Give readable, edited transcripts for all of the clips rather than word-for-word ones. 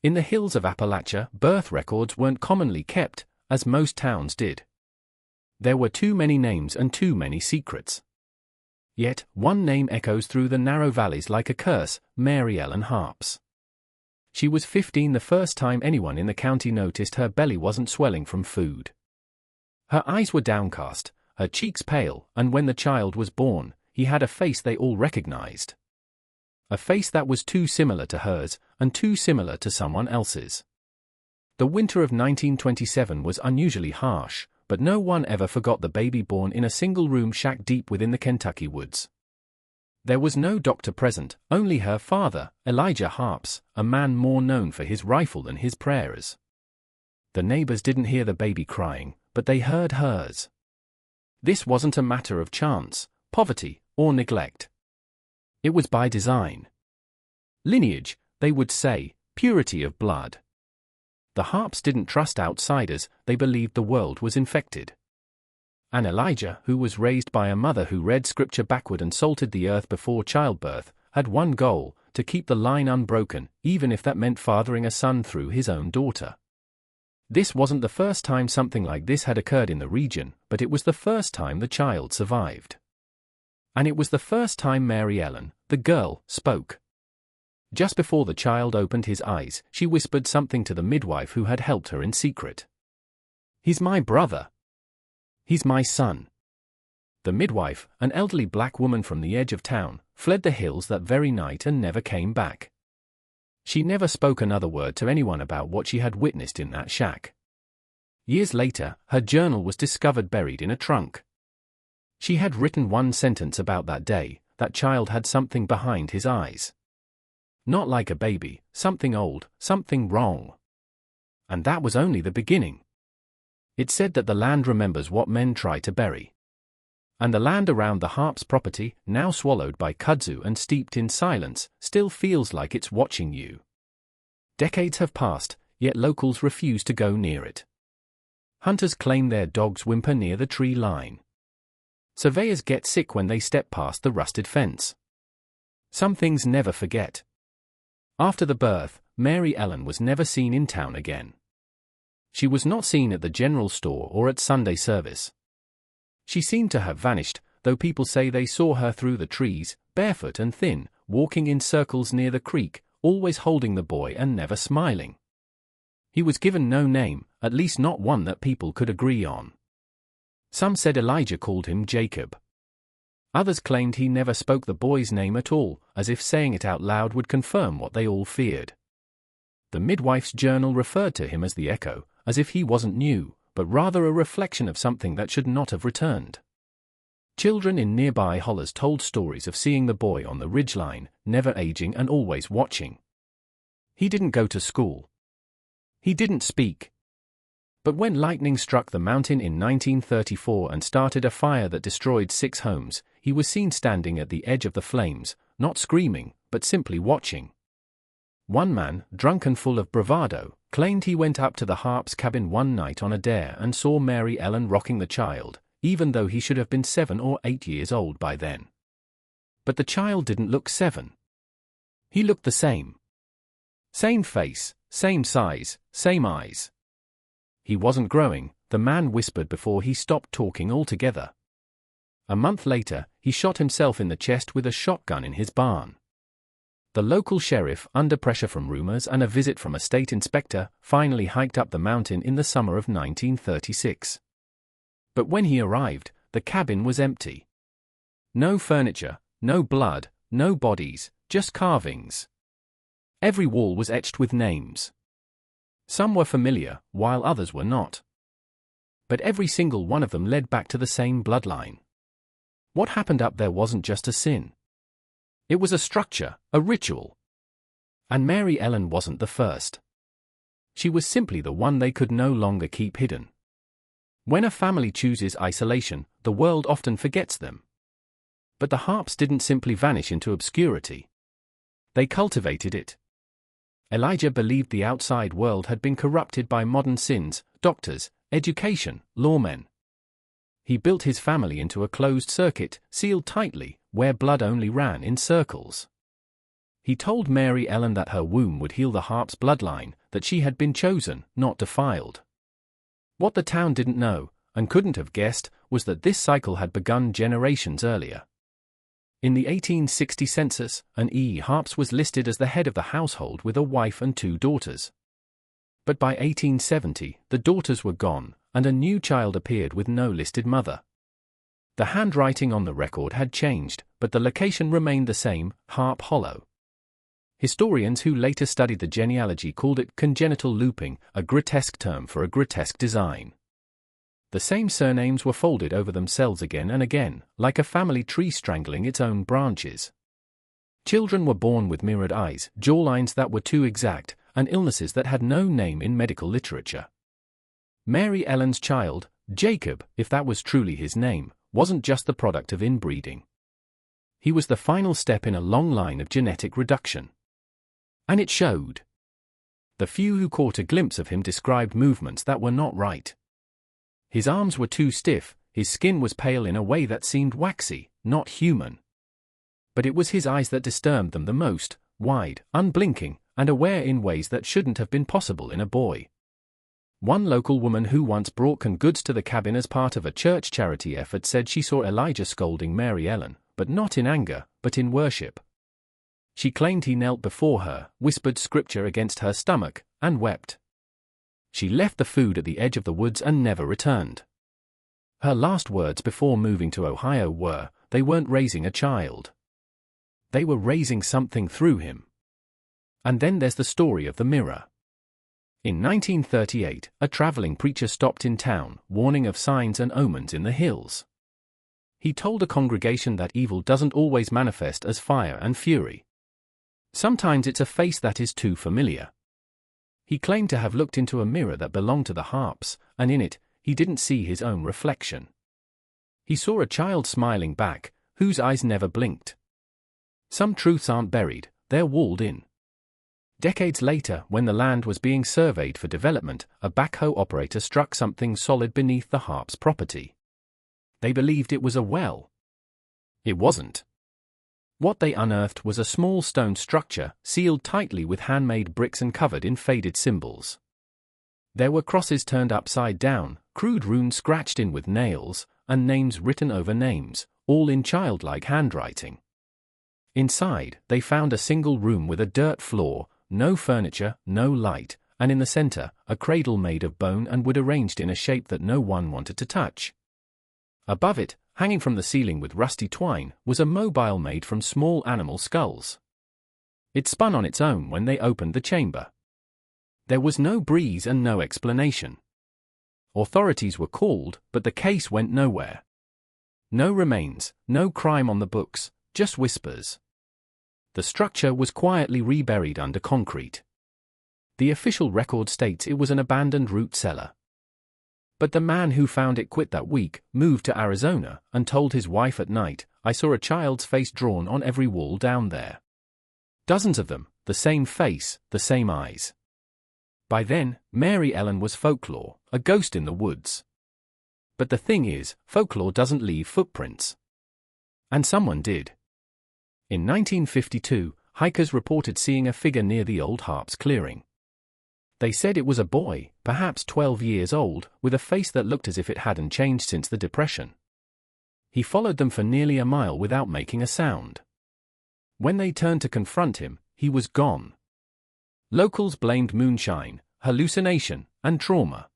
In the hills of Appalachia, birth records weren't commonly kept, as most towns did. There were too many names and too many secrets. Yet, one name echoes through the narrow valleys like a curse: Mary Ellen Harps. She was 15 the first time anyone in the county noticed her belly wasn't swelling from food. Her eyes were downcast, her cheeks pale, and when the child was born, he had a face they all recognized. A face that was too similar to hers, and too similar to someone else's. The winter of 1927 was unusually harsh, but no one ever forgot the baby born in a single-room shack deep within the Kentucky woods. There was no doctor present, only her father, Elijah Harps, a man more known for his rifle than his prayers. The neighbors didn't hear the baby crying, but they heard hers. This wasn't a matter of chance, poverty, or neglect. It was by design. Lineage, they would say, purity of blood. The Harps didn't trust outsiders, they believed the world was infected. And Elijah, who was raised by a mother who read scripture backward and salted the earth before childbirth, had one goal: to keep the line unbroken, even if that meant fathering a son through his own daughter. This wasn't the first time something like this had occurred in the region, but it was the first time the child survived. And it was the first time Mary Ellen, the girl, spoke. Just before the child opened his eyes, she whispered something to the midwife who had helped her in secret. "He's my brother. He's my son." The midwife, an elderly black woman from the edge of town, fled the hills that very night and never came back. She never spoke another word to anyone about what she had witnessed in that shack. Years later, her journal was discovered buried in a trunk. She had written one sentence about that day: that child had something behind his eyes. Not like a baby, something old, something wrong. And that was only the beginning. It said that the land remembers what men try to bury. And the land around the Harps' property, now swallowed by kudzu and steeped in silence, still feels like it's watching you. Decades have passed, yet locals refuse to go near it. Hunters claim their dogs whimper near the tree line. Surveyors get sick when they step past the rusted fence. Some things never forget. After the birth, Mary Ellen was never seen in town again. She was not seen at the general store or at Sunday service. She seemed to have vanished, though people say they saw her through the trees, barefoot and thin, walking in circles near the creek, always holding the boy and never smiling. He was given no name, at least not one that people could agree on. Some said Elijah called him Jacob. Others claimed he never spoke the boy's name at all, as if saying it out loud would confirm what they all feared. The midwife's journal referred to him as the echo, as if he wasn't new, but rather a reflection of something that should not have returned. Children in nearby hollers told stories of seeing the boy on the ridgeline, never aging and always watching. He didn't go to school. He didn't speak. But when lightning struck the mountain in 1934 and started a fire that destroyed 6 homes, he was seen standing at the edge of the flames, not screaming, but simply watching. One man, drunk and full of bravado, claimed he went up to the Harps' cabin one night on a dare and saw Mary Ellen rocking the child, even though he should have been 7 or 8 years old by then. But the child didn't look 7. He looked the same. Same face, same size, same eyes. He wasn't growing, the man whispered before he stopped talking altogether. A month later, he shot himself in the chest with a shotgun in his barn. The local sheriff, under pressure from rumors and a visit from a state inspector, finally hiked up the mountain in the summer of 1936. But when he arrived, the cabin was empty. No furniture, no blood, no bodies, just carvings. Every wall was etched with names. Some were familiar, while others were not. But every single one of them led back to the same bloodline. What happened up there wasn't just a sin. It was a structure, a ritual. And Mary Ellen wasn't the first. She was simply the one they could no longer keep hidden. When a family chooses isolation, the world often forgets them. But the Harps didn't simply vanish into obscurity. They cultivated it. Elijah believed the outside world had been corrupted by modern sins, doctors, education, lawmen. He built his family into a closed circuit, sealed tightly, where blood only ran in circles. He told Mary Ellen that her womb would heal the harp's bloodline, that she had been chosen, not defiled. What the town didn't know, and couldn't have guessed, was that this cycle had begun generations earlier. In the 1860 census, an E. Harps was listed as the head of the household with a wife and 2 daughters. But by 1870, the daughters were gone, and a new child appeared with no listed mother. The handwriting on the record had changed, but the location remained the same, Harp Hollow. Historians who later studied the genealogy called it congenital looping, a grotesque term for a grotesque design. The same surnames were folded over themselves again and again, like a family tree strangling its own branches. Children were born with mirrored eyes, jawlines that were too exact, and illnesses that had no name in medical literature. Mary Ellen's child, Jacob, if that was truly his name, wasn't just the product of inbreeding. He was the final step in a long line of genetic reduction. And it showed. The few who caught a glimpse of him described movements that were not right. His arms were too stiff, his skin was pale in a way that seemed waxy, not human. But it was his eyes that disturbed them the most, wide, unblinking, and aware in ways that shouldn't have been possible in a boy. One local woman who once brought canned goods to the cabin as part of a church charity effort said she saw Elijah scolding Mary Ellen, but not in anger, but in worship. She claimed he knelt before her, whispered scripture against her stomach, and wept. She left the food at the edge of the woods and never returned. Her last words before moving to Ohio were, they weren't raising a child. They were raising something through him. And then there's the story of the mirror. In 1938, a traveling preacher stopped in town, warning of signs and omens in the hills. He told a congregation that evil doesn't always manifest as fire and fury. Sometimes it's a face that is too familiar. He claimed to have looked into a mirror that belonged to the Harps, and in it, he didn't see his own reflection. He saw a child smiling back, whose eyes never blinked. Some truths aren't buried, they're walled in. Decades later, when the land was being surveyed for development, a backhoe operator struck something solid beneath the Harps' property. They believed it was a well. It wasn't. What they unearthed was a small stone structure, sealed tightly with handmade bricks and covered in faded symbols. There were crosses turned upside down, crude runes scratched in with nails, and names written over names, all in childlike handwriting. Inside, they found a single room with a dirt floor, no furniture, no light, and in the center, a cradle made of bone and wood arranged in a shape that no one wanted to touch. Above it, hanging from the ceiling with rusty twine, was a mobile made from small animal skulls. It spun on its own when they opened the chamber. There was no breeze and no explanation. Authorities were called, but the case went nowhere. No remains, no crime on the books, just whispers. The structure was quietly reburied under concrete. The official record states it was an abandoned root cellar. But the man who found it quit that week, moved to Arizona, and told his wife at night, "I saw a child's face drawn on every wall down there. Dozens of them, the same face, the same eyes." By then, Mary Ellen was folklore, a ghost in the woods. But the thing is, folklore doesn't leave footprints. And someone did. In 1952, hikers reported seeing a figure near the old Harps clearing. They said it was a boy, perhaps 12 years old, with a face that looked as if it hadn't changed since the Depression. He followed them for nearly a mile without making a sound. When they turned to confront him, he was gone. Locals blamed moonshine, hallucination, and trauma.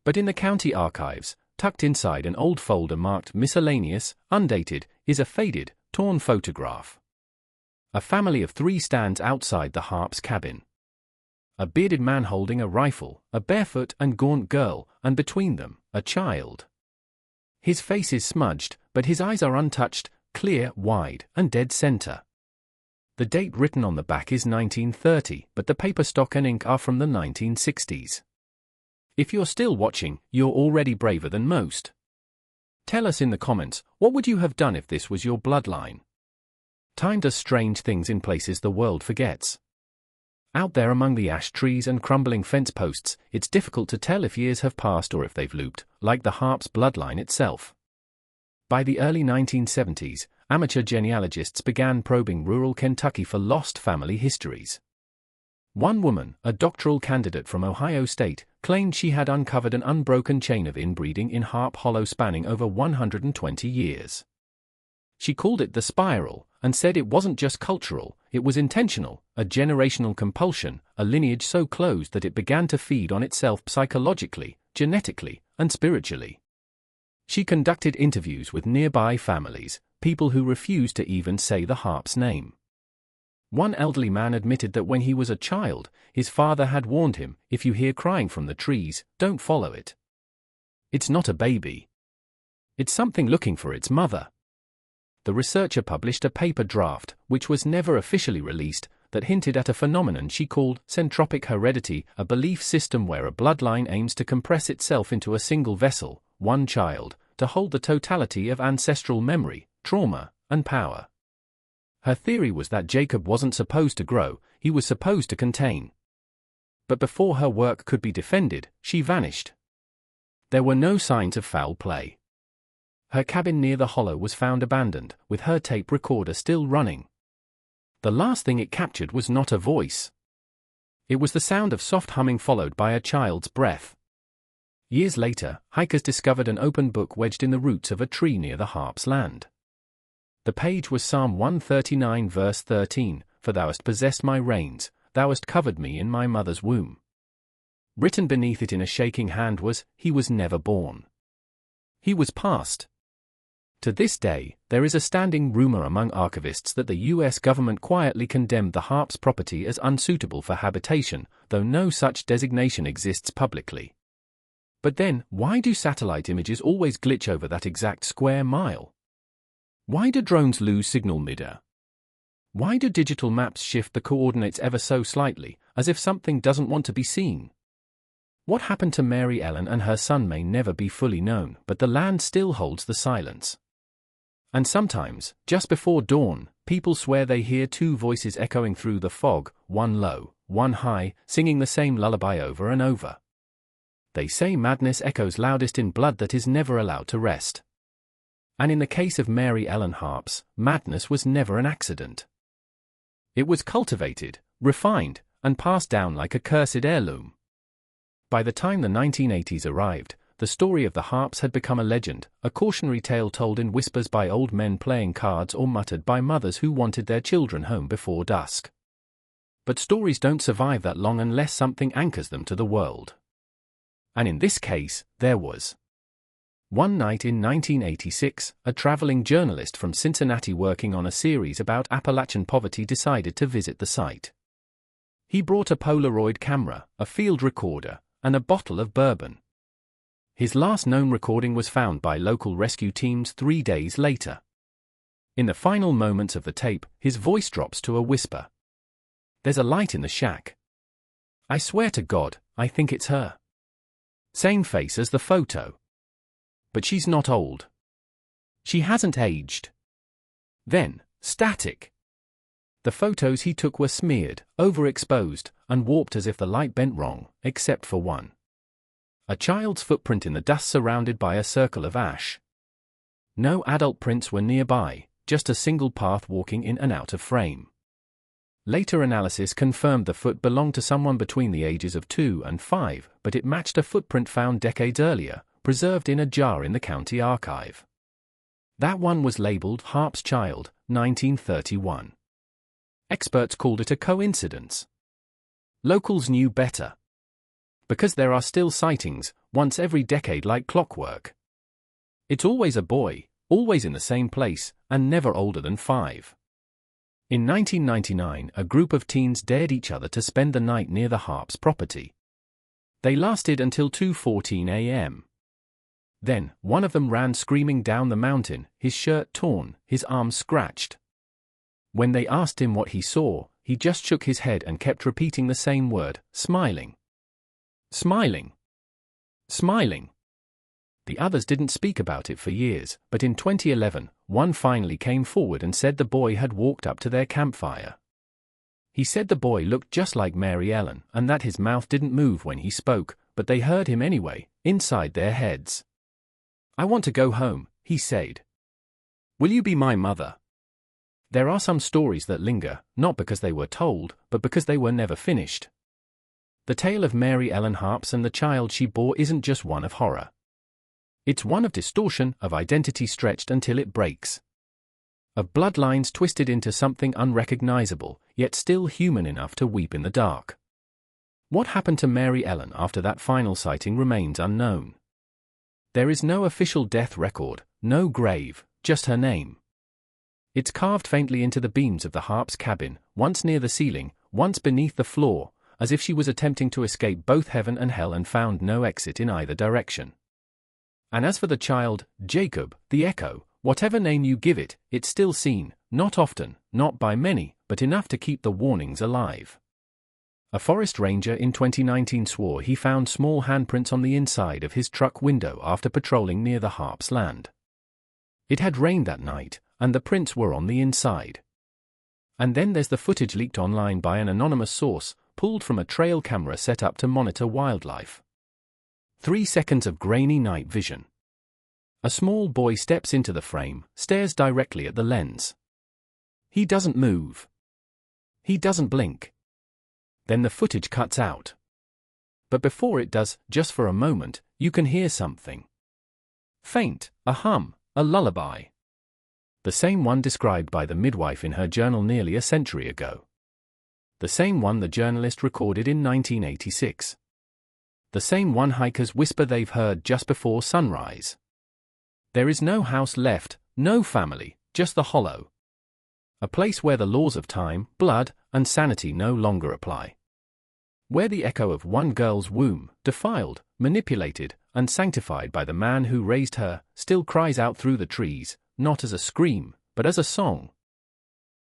But in the county archives, tucked inside an old folder marked miscellaneous, undated, is a faded, torn photograph. A family of 3 stands outside the Harps' cabin. A bearded man holding a rifle, a barefoot and gaunt girl, and between them, a child. His face is smudged, but his eyes are untouched, clear, wide, and dead center. The date written on the back is 1930, but the paper stock and ink are from the 1960s. If you're still watching, you're already braver than most. Tell us in the comments, what would you have done if this was your bloodline? Time does strange things in places the world forgets. Out there among the ash trees and crumbling fence posts, it's difficult to tell if years have passed or if they've looped, like the Harps' bloodline itself. By the early 1970s, amateur genealogists began probing rural Kentucky for lost family histories. One woman, a doctoral candidate from Ohio State, claimed she had uncovered an unbroken chain of inbreeding in Harp Hollow spanning over 120 years. She called it the spiral, and said it wasn't just cultural, it was intentional, a generational compulsion, a lineage so closed that it began to feed on itself psychologically, genetically, and spiritually. She conducted interviews with nearby families, people who refused to even say the harp's name. One elderly man admitted that when he was a child, his father had warned him, "If you hear crying from the trees, don't follow it. It's not a baby. It's something looking for its mother." The researcher published a paper draft, which was never officially released, that hinted at a phenomenon she called centropic heredity, a belief system where a bloodline aims to compress itself into a single vessel, one child, to hold the totality of ancestral memory, trauma, and power. Her theory was that Jacob wasn't supposed to grow, he was supposed to contain. But before her work could be defended, she vanished. There were no signs of foul play. Her cabin near the hollow was found abandoned, with her tape recorder still running. The last thing it captured was not a voice. It was the sound of soft humming followed by a child's breath. Years later, hikers discovered an open book wedged in the roots of a tree near the harp's land. The page was Psalm 139 verse 13, "For thou hast possessed my reins, thou hast covered me in my mother's womb." Written beneath it in a shaking hand was, "He was never born. He was past." To this day, there is a standing rumor among archivists that the U.S. government quietly condemned the harp's property as unsuitable for habitation, though no such designation exists publicly. But then, why do satellite images always glitch over that exact square mile? Why do drones lose signal mid-air? Why do digital maps shift the coordinates ever so slightly, as if something doesn't want to be seen? What happened to Mary Ellen and her son may never be fully known, but the land still holds the silence. And sometimes, just before dawn, people swear they hear two voices echoing through the fog, one low, one high, singing the same lullaby over and over. They say madness echoes loudest in blood that is never allowed to rest. And in the case of Mary Ellen harps, madness was never an accident. It was cultivated, refined, and passed down like a cursed heirloom. By the time the 1980s arrived, the story of the harps had become a legend, a cautionary tale told in whispers by old men playing cards or muttered by mothers who wanted their children home before dusk. But stories don't survive that long unless something anchors them to the world. And in this case, there was. One night in 1986, a traveling journalist from Cincinnati working on a series about Appalachian poverty decided to visit the site. He brought a Polaroid camera, a field recorder, and a bottle of bourbon. His last known recording was found by local rescue teams 3 days later. In the final moments of the tape, his voice drops to a whisper. "There's a light in the shack. I swear to God, I think it's her. Same face as the photo. But she's not old. She hasn't aged." Then, static. The photos he took were smeared, overexposed, and warped as if the light bent wrong, except for one. A child's footprint in the dust surrounded by a circle of ash. No adult prints were nearby, just a single path walking in and out of frame. Later analysis confirmed the foot belonged to someone between the ages of 2 and 5, but it matched a footprint found decades earlier, preserved in a jar in the county archive. That one was labeled Harp's Child, 1931. Experts called it a coincidence. Locals knew better. Because there are still sightings, once every decade like clockwork. It's always a boy, always in the same place, and never older than 5. In 1999, a group of teens dared each other to spend the night near the harp's property. They lasted until 2:14 a.m. Then, one of them ran screaming down the mountain, his shirt torn, his arms scratched. When they asked him what he saw, he just shook his head and kept repeating the same word, smiling. Smiling. Smiling. The others didn't speak about it for years, but in 2011, one finally came forward and said the boy had walked up to their campfire. He said the boy looked just like Mary Ellen and that his mouth didn't move when he spoke, but they heard him anyway, inside their heads. "I want to go home," he said. Will you be my mother? There are some stories that linger, not because they were told, but because they were never finished. The tale of Mary Ellen Harps and the child she bore isn't just one of horror. It's one of distortion, of identity stretched until it breaks. Of bloodlines twisted into something unrecognizable, yet still human enough to weep in the dark. What happened to Mary Ellen after that final sighting remains unknown. There is no official death record, no grave, just her name. It's carved faintly into the beams of the Harps' cabin, once near the ceiling, once beneath the floor, as if she was attempting to escape both heaven and hell and found no exit in either direction. And as for the child, Jacob, the echo, whatever name you give it, it's still seen, not often, not by many, but enough to keep the warnings alive. A forest ranger in 2019 swore he found small handprints on the inside of his truck window after patrolling near the Harps' land. It had rained that night, and the prints were on the inside. And then there's the footage leaked online by an anonymous source, pulled from a trail camera set up to monitor wildlife. 3 seconds of grainy night vision. A small boy steps into the frame, stares directly at the lens. He doesn't move. He doesn't blink. Then the footage cuts out. But before it does, just for a moment, you can hear something. Faint, a hum, a lullaby. The same one described by the midwife in her journal nearly a century ago. The same one the journalist recorded in 1986. The same one hikers whisper they've heard just before sunrise. There is no house left, no family, just the hollow. A place where the laws of time, blood, and sanity no longer apply. Where the echo of one girl's womb, defiled, manipulated, and sanctified by the man who raised her, still cries out through the trees, not as a scream, but as a song.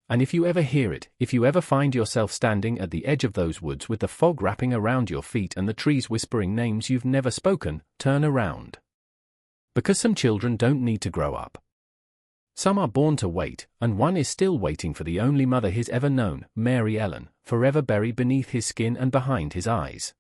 And if you ever hear it, if you ever find yourself standing at the edge of those woods with the fog wrapping around your feet and the trees whispering names you've never spoken, turn around. Because some children don't need to grow up. Some are born to wait, and one is still waiting for the only mother he's ever known, Mary Ellen, forever buried beneath his skin and behind his eyes.